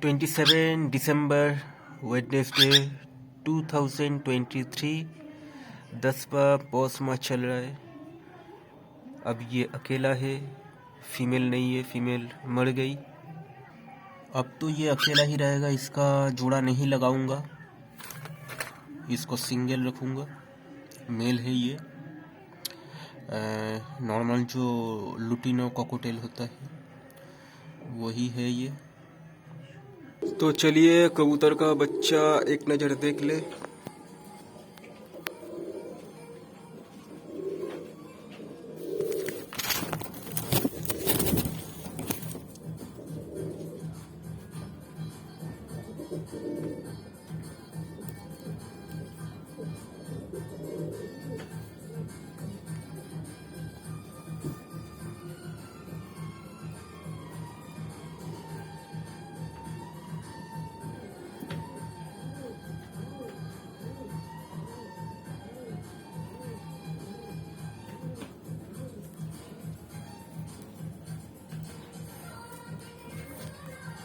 27 दिसंबर Wednesday 2023 10वां चल रहा है। अब ये अकेला है, फीमेल नहीं है, फीमेल मर गई। अब तो ये अकेला ही रहेगा, इसका जोड़ा नहीं लगाऊंगा, इसको सिंगल रखूंगा। मेल है ये, नॉर्मल जो लुटिनो कॉकटेल होता है वही है ये। तो चलिए कबूतर का बच्चा एक नज़र देख ले।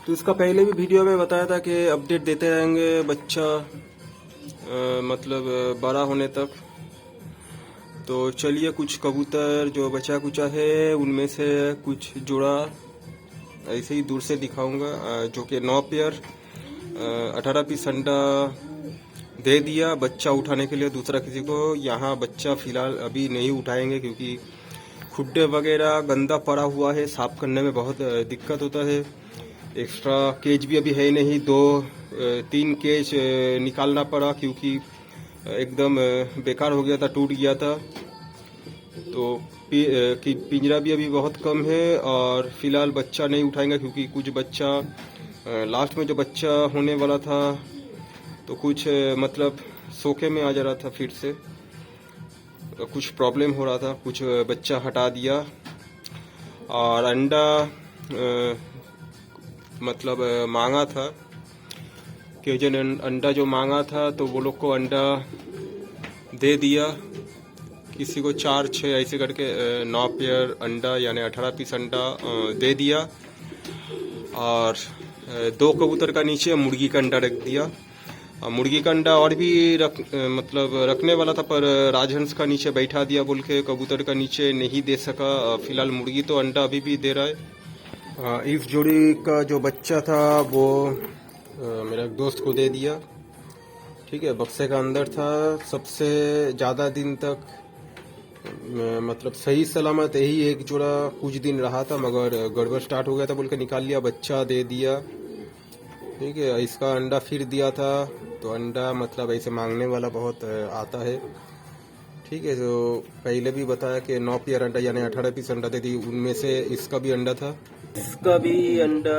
तो इसका पहले भी वीडियो में बताया था कि अपडेट देते रहेंगे बच्चा मतलब बड़ा होने तक। तो चलिए कुछ कबूतर जो बचा कुचा है उनमें से कुछ जोड़ा ऐसे ही दूर से दिखाऊंगा, जो कि 9 पेयर 18 पीस अंडा दे दिया बच्चा उठाने के लिए दूसरा किसी को। यहाँ बच्चा फिलहाल अभी नहीं उठाएंगे क्योंकि खुड्डे वगैरह गंदा पड़ा हुआ है, साफ करने में बहुत दिक्कत होता है। एक्स्ट्रा केज भी अभी है नहीं, 2-3 केज निकालना पड़ा क्योंकि एकदम बेकार हो गया था, टूट गया था। तो पिंजरा भी अभी बहुत कम है और फिलहाल बच्चा नहीं उठाएंगे क्योंकि कुछ बच्चा लास्ट में जो बच्चा होने वाला था तो कुछ मतलब सोखे में आ जा रहा था, फिर से कुछ प्रॉब्लम हो रहा था, कुछ बच्चा हटा दिया। और अंडा मतलब मांगा था, केजन अंडा जो मांगा था तो वो लोग को अंडा दे दिया, किसी को 4-6 ऐसे करके 9 पेयर अंडा यानी 18 पीस अंडा दे दिया। और 2 कबूतर का नीचे मुर्गी का अंडा रख दिया। मुर्गी का अंडा और भी मतलब रखने वाला था पर राजहंस का नीचे बैठा दिया बोल के कबूतर का नीचे नहीं दे सका। फिलहाल मुर्गी तो अंडा अभी भी दे रहा है। इस जोड़ी का जो बच्चा था वो मेरा एक दोस्त को दे दिया, ठीक है, बक्से का अंदर था। सबसे ज़्यादा दिन तक मतलब सही सलामत यही एक जोड़ा कुछ दिन रहा था, मगर गड़बड़ स्टार्ट हो गया था बोल के निकाल लिया, बच्चा दे दिया, ठीक है। इसका अंडा फिर दिया था, तो अंडा मतलब ऐसे मांगने वाला बहुत आता है, ठीक है। तो पहले भी बताया कि 9 पेयर अंडा यानी 18 पीस अंडा दे दी, उनमें से इसका भी अंडा था, इसका भी अंडा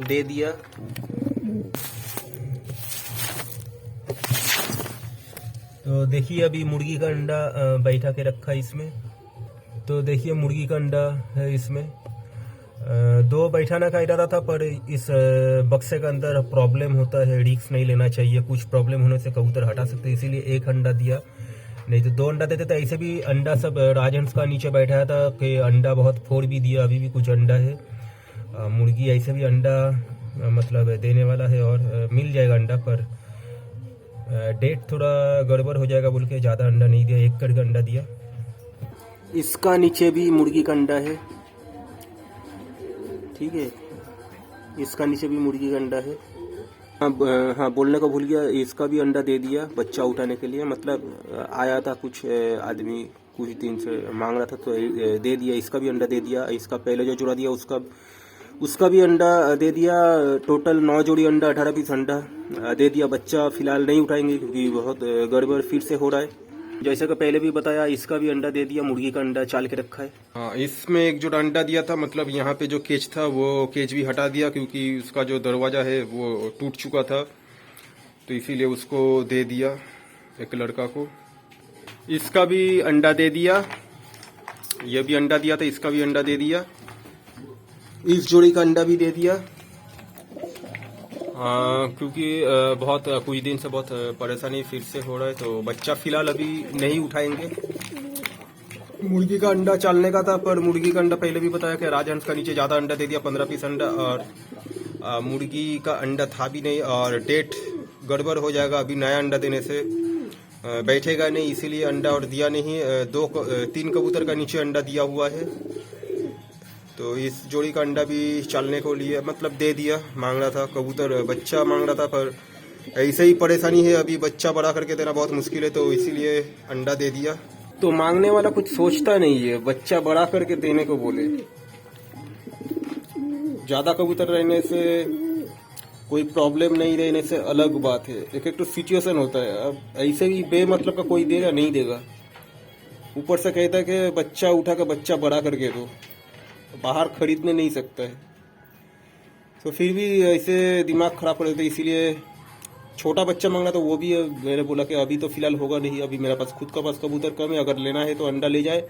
दे दिया। तो देखिए अभी मुर्गी का अंडा बैठा के रखा है इसमें। तो देखिए मुर्गी का अंडा है इसमें। 2 बैठाना का इरादा था पर इस बक्से के अंदर प्रॉब्लम होता है, रिस्क नहीं लेना चाहिए, कुछ प्रॉब्लम होने से कबूतर हटा सकते हैं, इसीलिए 1 अंडा दिया, नहीं तो 2 अंडा देते। तो ऐसे भी अंडा सब राजहंस का नीचे बैठाया था कि अंडा बहुत फोड़ भी दिया, अभी भी कुछ अंडा है। मुर्गी ऐसे भी अंडा मतलब देने वाला है और मिल जाएगा अंडा, पर डेट थोड़ा गड़बड़ हो जाएगा बोल के ज़्यादा अंडा नहीं दिया, 1 करके अंडा दिया। इसका नीचे भी मुर्गी का अंडा है, ठीक है, इसका नीचे भी मुर्गी का अंडा है। हाँ बोलने को भूल गया, इसका भी अंडा दे दिया बच्चा उठाने के लिए। मतलब आया था कुछ आदमी कुछ दिन से मांग रहा था तो दे दिया, इसका भी अंडा दे दिया। इसका पहले जो जोड़ा दिया उसका भी अंडा दे दिया। टोटल 9 जोड़ी अंडा 18 पीस अंडा दे दिया। बच्चा फिलहाल नहीं उठाएंगे क्योंकि बहुत गड़बड़ फिर से हो रहा है। जैसे कि पहले भी बताया, इसका भी अंडा दे दिया, मुर्गी का अंडा चाल के रखा है। हाँ, इसमें एक जोड़ा अंडा दिया था, मतलब यहाँ पे जो केज था वो केज भी हटा दिया क्योंकि उसका जो दरवाजा है वो टूट चुका था, तो इसीलिए उसको दे दिया एक लड़का को। इसका भी अंडा दे दिया, ये भी अंडा दिया था, इसका भी अंडा दे दिया, इस जोड़ी का अंडा भी दे दिया। क्योंकि बहुत कुछ दिन से बहुत परेशानी फिर से हो रहा है, तो बच्चा फिलहाल अभी नहीं उठाएंगे। मुर्गी का अंडा चालने का था, पर मुर्गी का अंडा पहले भी बताया कि राजहंस का नीचे ज़्यादा अंडा दे दिया, 15 पीस अंडा, और मुर्गी का अंडा था भी नहीं और डेट गड़बड़ हो जाएगा। अभी नया अंडा देने से बैठेगा नहीं, इसीलिए अंडा और दिया नहीं। 3 कबूतर का नीचे अंडा दिया हुआ है। तो इस जोड़ी का अंडा भी चलने को लिए मतलब दे दिया। मांग रहा था कबूतर, बच्चा मांग रहा था, पर ऐसे ही परेशानी है, अभी बच्चा बड़ा करके देना बहुत मुश्किल है, तो इसीलिए अंडा दे दिया। तो मांगने वाला कुछ सोचता नहीं है, बच्चा बड़ा करके देने को बोले। ज्यादा कबूतर रहने से कोई प्रॉब्लम नहीं रहने से अलग बात है, एक तो सिचुएशन होता है। अब ऐसे ही बेमतलब का कोई देगा नहीं देगा, ऊपर से कहता है कि बच्चा उठा कर बच्चा बड़ा करके दो, बाहर खरीदने नहीं सकता है। तो फिर भी ऐसे दिमाग खराब कर देते, इसीलिए छोटा बच्चा मांगना तो वो भी मैंने बोला कि अभी तो फिलहाल होगा नहीं, अभी मेरे पास खुद का पास कबूतर कम है, अगर लेना है तो अंडा ले जाए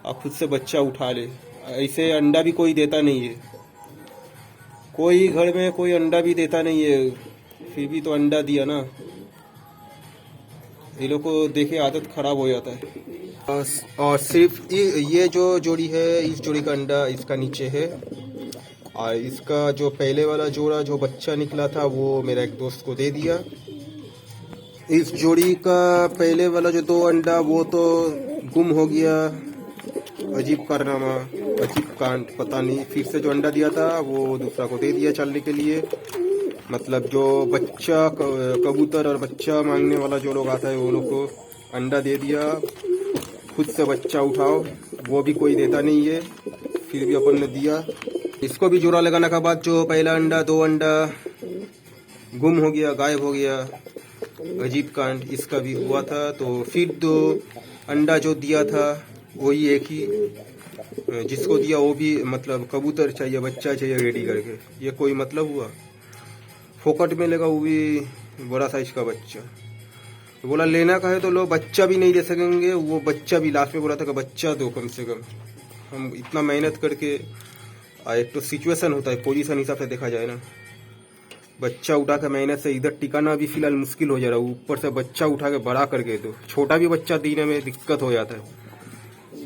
और खुद से बच्चा उठा ले। ऐसे अंडा भी कोई देता नहीं है, कोई घर में कोई अंडा भी देता नहीं है, फिर भी तो अंडा दिया ना। ये लोग को देखे आदत खराब हो जाता है। और सिर्फ ये जो जोड़ी है, इस जोड़ी का अंडा इसका नीचे है, और इसका जो पहले वाला जोड़ा जो बच्चा निकला था वो मेरा एक दोस्त को दे दिया। इस जोड़ी का पहले वाला जो 2 अंडा वो तो गुम हो गया, अजीब कारनामा, अजीब कांड, पता नहीं। फिर से जो अंडा दिया था वो दूसरा को दे दिया चलने के लिए। मतलब जो बच्चा कबूतर और बच्चा मांगने वाला जो लोग आता है वो लोग को अंडा दे दिया, खुद से बच्चा उठाओ, वो भी कोई देता नहीं है, फिर भी अपन ने दिया। इसको भी जोड़ा लगाने के बाद जो पहला अंडा 2 अंडा गुम हो गया, गायब हो गया, अजीब कांड इसका भी हुआ था। तो फिर 2 अंडा जो दिया था वही एक ही जिसको दिया वो भी मतलब कबूतर चाहिए, बच्चा चाहिए रेडी करके, ये कोई मतलब हुआ? फोकट में लेगा वो भी बड़ा साइज का बच्चा। तो बोला लेना का है तो लो, बच्चा भी नहीं दे सकेंगे, वो बच्चा भी लास्ट में बोला था कि बच्चा दो कम से कम। हम इतना मेहनत करके, एक तो सिचुएशन होता है, पोजीशन हिसाब से देखा जाए ना, बच्चा उठा के मेहनत से इधर टिकाना भी फिलहाल मुश्किल हो जा रहा है, ऊपर से बच्चा उठा के बड़ा करके दो, छोटा भी बच्चा देने में दिक्कत हो जाता है।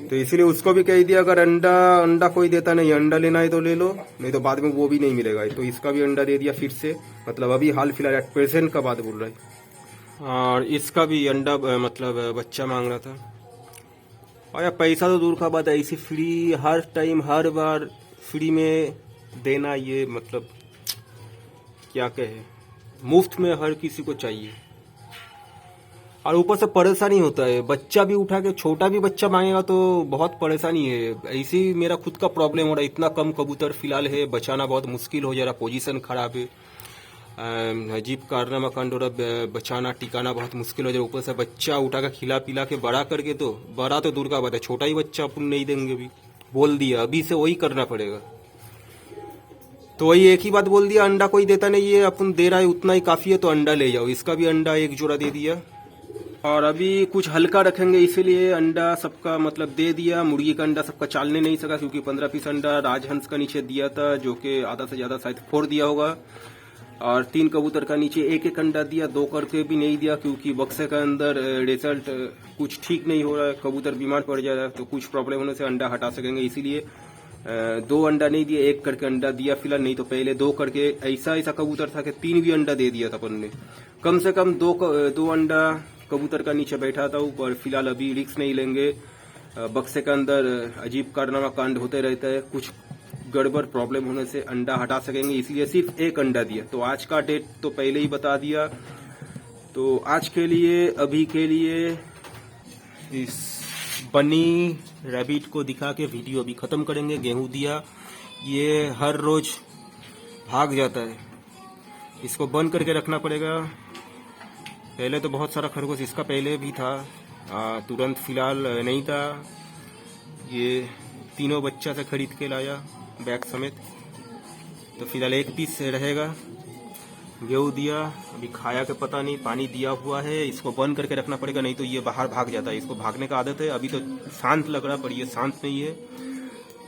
तो इसीलिए उसको भी कह दिया अगर अंडा कोई देता नहीं, अंडा लेना है तो ले लो, नहीं तो बाद में वो भी नहीं मिलेगा। तो इसका भी अंडा दे दिया फिर से, मतलब अभी हाल फिलहाल एट प्रेजेंट का बात बोल रहा है। और इसका भी अंडा मतलब बच्चा मांग रहा था। और यार पैसा तो दूर का बात है, ऐसी फ्री हर टाइम हर बार फ्री में देना, ये मतलब क्या कहे, मुफ्त में हर किसी को चाहिए। और ऊपर से परेशानी होता है, बच्चा भी उठा के, छोटा भी बच्चा मांगेगा तो बहुत परेशानी है। ऐसे ही मेरा खुद का प्रॉब्लम हो रहा है, इतना कम कबूतर फिलहाल है, बचाना बहुत मुश्किल हो जा रहा, पोजीशन खराब है, अजीब कारनामा कांड हो रहा, बचाना टिकाना बहुत मुश्किल हो जा रहा। ऊपर से बच्चा उठा के खिला पिला के बड़ा करके, तो बड़ा तो दूर का बात है, छोटा ही बच्चा अपन नहीं देंगे, भी बोल दिया, अभी से वही करना पड़ेगा। तो वही एक ही बात बोल दिया, अंडा कोई देता नहीं है, अपन दे रहा है उतना ही काफी है, तो अंडा ले जाओ। इसका भी अंडा एक जोड़ा दे दिया। और अभी कुछ हल्का रखेंगे इसीलिए अंडा सबका मतलब दे दिया। मुर्गी का अंडा सबका चालने नहीं सका क्योंकि 15 पीस अंडा राजहंस का नीचे दिया था, जो कि आधा से ज्यादा शायद फोड़ दिया होगा। और 3 कबूतर का नीचे एक एक अंडा दिया, 2 करके भी नहीं दिया क्योंकि बक्से का अंदर रिजल्ट कुछ ठीक नहीं हो रहा है, कबूतर बीमार पड़ जा रहा है, तो कुछ प्रॉब्लम होने से अंडा हटा सकेंगे, इसीलिए 2 अंडा नहीं दिए, 1 करके अंडा दिया फिलहाल। नहीं तो पहले 2 करके ऐसा कबूतर था कि 3 भी अंडा दे दिया था अपन ने। कम से कम 2 अंडा कबूतर का नीचे बैठा था ऊपर। फिलहाल अभी रिस्क नहीं लेंगे, बक्से के अंदर अजीब कारनामा कांड होते रहता है, कुछ गड़बड़ प्रॉब्लम होने से अंडा हटा सकेंगे, इसलिए सिर्फ 1 अंडा दिया। तो आज का डेट तो पहले ही बता दिया। तो आज के लिए, अभी के लिए इस बनी रैबिट को दिखा के वीडियो अभी खत्म करेंगे। गेहूं दिया, ये हर रोज भाग जाता है, इसको बंद करके रखना पड़ेगा। पहले तो बहुत सारा खरगोश इसका पहले भी था, तुरंत फिलहाल नहीं था। ये तीनों बच्चा से खरीद के लाया बैग समेत, तो फिलहाल 1 पीस रहेगा। गेहूं दिया, अभी खाया के पता नहीं, पानी दिया हुआ है, इसको बंद करके रखना पड़ेगा, नहीं तो ये बाहर भाग जाता है। इसको भागने का आदत है, अभी तो शांत लग रहा पर ये शांत नहीं है।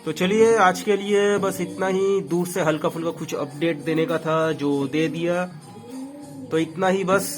तो चलिए आज के लिए बस इतना ही, दूर से हल्का फुल्का कुछ अपडेट देने का था जो दे दिया, तो इतना ही बस।